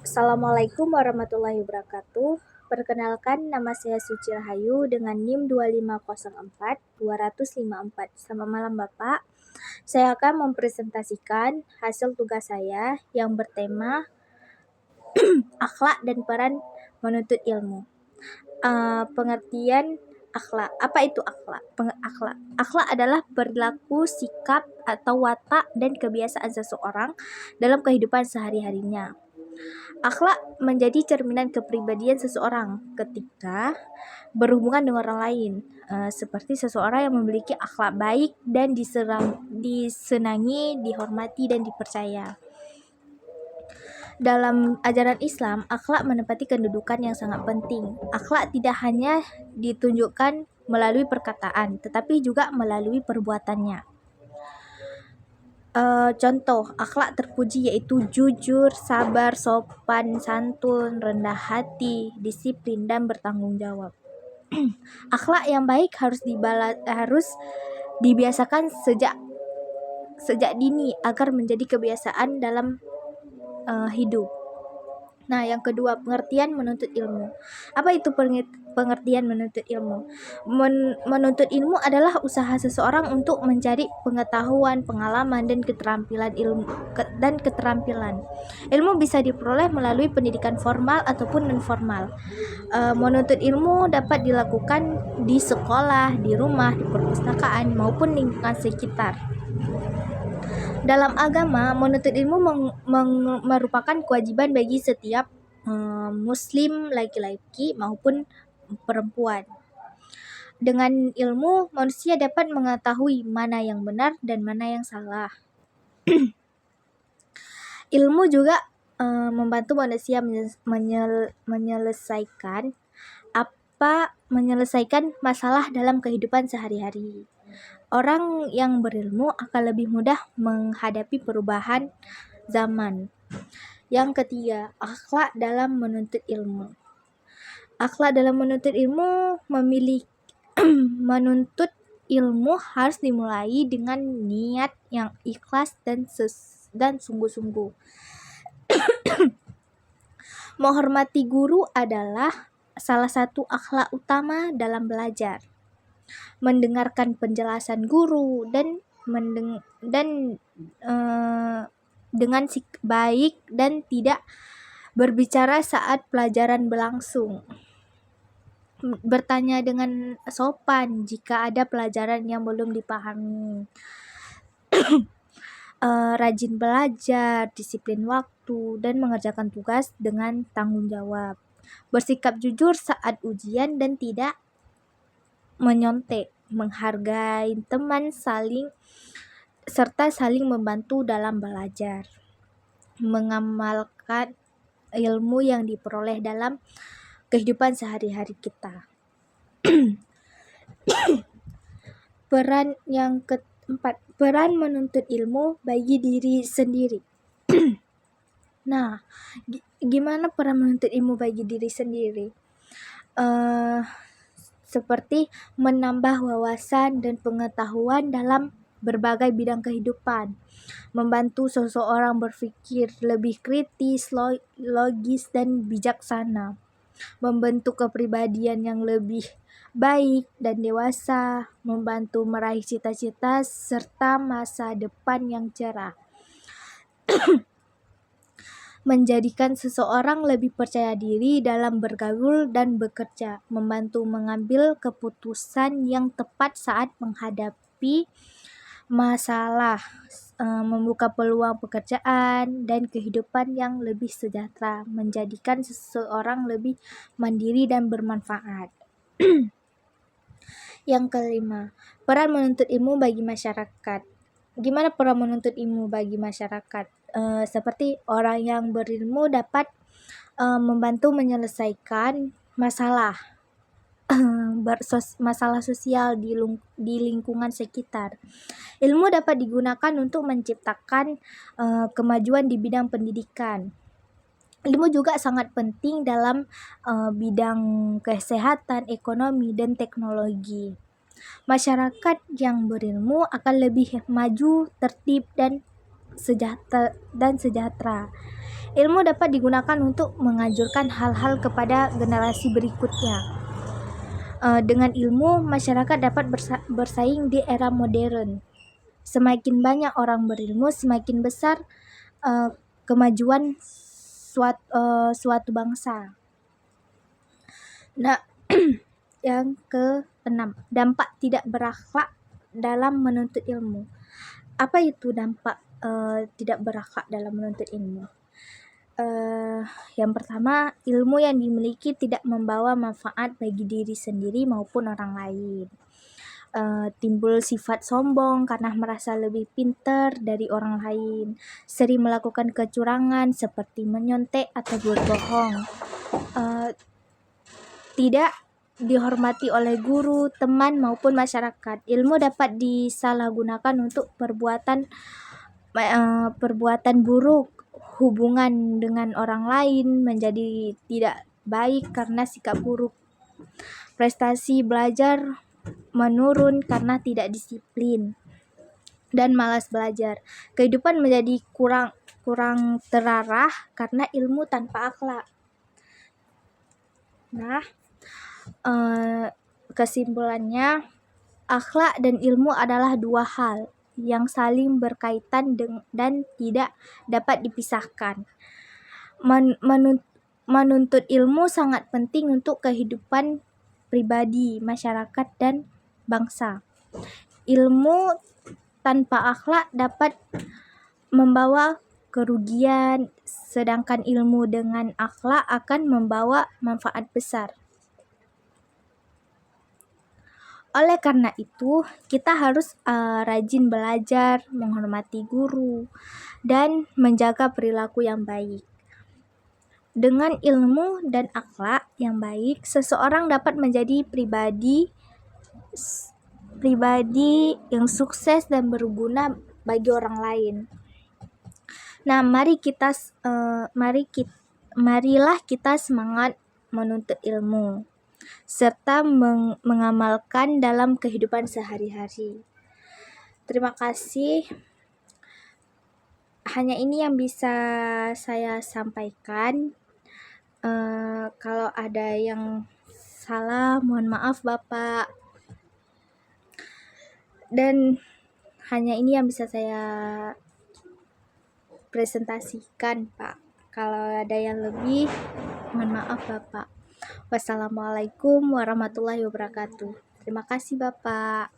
Assalamualaikum warahmatullahi wabarakatuh. Perkenalkan, nama saya Suci Rahayu dengan NIM 2504254. Selamat malam Bapak. Saya akan mempresentasikan hasil tugas saya yang bertema akhlak dan peran menuntut ilmu. Pengertian akhlak. Apa itu akhlak? Akhlak adalah perilaku, sikap, atau watak dan kebiasaan seseorang dalam kehidupan sehari-harinya. Akhlak menjadi cerminan kepribadian seseorang ketika berhubungan dengan orang lain, seperti seseorang yang memiliki akhlak baik dan disenangi, dihormati, dan dipercaya. Dalam ajaran Islam, akhlak menempati kedudukan yang sangat penting. Akhlak tidak hanya ditunjukkan melalui perkataan, tetapi juga melalui perbuatannya. Contoh akhlak terpuji yaitu jujur, sabar, sopan, santun, rendah hati, disiplin, dan bertanggung jawab. Akhlak yang baik harus dibiasakan sejak dini agar menjadi kebiasaan dalam hidup. Nah, yang kedua, pengertian menuntut ilmu. Apa itu pengertian menuntut ilmu? Menuntut ilmu adalah usaha seseorang untuk mencari pengetahuan, pengalaman, dan keterampilan. Ilmu bisa diperoleh melalui pendidikan formal ataupun non-formal. Menuntut ilmu dapat dilakukan di sekolah, di rumah, di perpustakaan, maupun lingkungan sekitar. Dalam agama, menuntut ilmu merupakan kewajiban bagi setiap muslim laki-laki maupun perempuan. Dengan ilmu, manusia dapat mengetahui mana yang benar dan mana yang salah. Ilmu juga membantu manusia menyelesaikan masalah dalam kehidupan sehari-hari. Orang yang berilmu akan lebih mudah menghadapi perubahan zaman. Yang ketiga, akhlak dalam menuntut ilmu. Akhlak dalam menuntut ilmu menuntut ilmu harus dimulai dengan niat yang ikhlas dan sungguh-sungguh. Menghormati guru adalah salah satu akhlak utama dalam belajar. Mendengarkan penjelasan guru dengan baik dan tidak berbicara saat pelajaran berlangsung. Bertanya dengan sopan jika ada pelajaran yang belum dipahami. Rajin belajar, disiplin waktu, dan mengerjakan tugas dengan tanggung jawab. Bersikap jujur saat ujian dan tidak menyontek. Menghargai teman, serta saling membantu dalam belajar. Mengamalkan ilmu yang diperoleh dalam kehidupan sehari-hari kita. Peran yang keempat, peran menuntut ilmu bagi diri sendiri. Nah, gimana peran menuntut ilmu bagi diri sendiri? Seperti menambah wawasan dan pengetahuan dalam berbagai bidang kehidupan, membantu seseorang berpikir lebih kritis, logis, dan bijaksana, membentuk kepribadian yang lebih baik dan dewasa, membantu meraih cita-cita serta masa depan yang cerah. Menjadikan seseorang lebih percaya diri dalam bergaul dan bekerja, membantu mengambil keputusan yang tepat saat menghadapi masalah, membuka peluang pekerjaan dan kehidupan yang lebih sejahtera, menjadikan seseorang lebih mandiri dan bermanfaat. Yang kelima, peran menuntut ilmu bagi masyarakat. Gimana peran menuntut ilmu bagi masyarakat? Seperti orang yang berilmu dapat membantu menyelesaikan masalah sosial di lingkungan sekitar. Ilmu dapat digunakan untuk menciptakan kemajuan di bidang pendidikan. Ilmu juga sangat penting dalam bidang kesehatan, ekonomi, dan teknologi. Masyarakat yang berilmu akan lebih maju, tertib, dan sejahtera. Ilmu dapat digunakan untuk menganjurkan hal-hal kepada generasi berikutnya. Dengan ilmu, masyarakat dapat bersaing di era modern. Semakin banyak orang berilmu, semakin besar kemajuan suatu bangsa. Nah, yang ke-6, dampak tidak berakhlak dalam menuntut ilmu. Apa itu dampak tidak berakhlak dalam menuntut ilmu? Yang pertama, ilmu yang dimiliki tidak membawa manfaat bagi diri sendiri maupun orang lain. Timbul sifat sombong karena merasa lebih pintar dari orang lain, sering melakukan kecurangan seperti menyontek atau berbohong, tidak dihormati oleh guru, teman maupun masyarakat. Ilmu dapat disalahgunakan untuk perbuatan buruk, hubungan dengan orang lain menjadi tidak baik karena sikap buruk. Prestasi belajar menurun karena tidak disiplin dan malas belajar. Kehidupan menjadi kurang terarah karena ilmu tanpa akhlak. Nah, kesimpulannya, akhlak dan ilmu adalah dua hal yang saling berkaitan dan tidak dapat dipisahkan. Menuntut ilmu sangat penting untuk kehidupan pribadi, masyarakat, dan bangsa. Ilmu tanpa akhlak dapat membawa kerugian, sedangkan ilmu dengan akhlak akan membawa manfaat besar. Oleh karena itu, kita harus rajin belajar, menghormati guru, dan menjaga perilaku yang baik. Dengan ilmu dan akhlak yang baik, seseorang dapat menjadi pribadi yang sukses dan berguna bagi orang lain. Nah, marilah kita semangat menuntut ilmu serta mengamalkan dalam kehidupan sehari-hari. Terima kasih. Hanya ini yang bisa saya sampaikan. Kalau ada yang salah, mohon maaf Bapak. Dan hanya ini yang bisa saya presentasikan, Pak. Kalau ada yang lebih, mohon maaf Bapak. Wassalamualaikum warahmatullahi wabarakatuh. Terima kasih Bapak.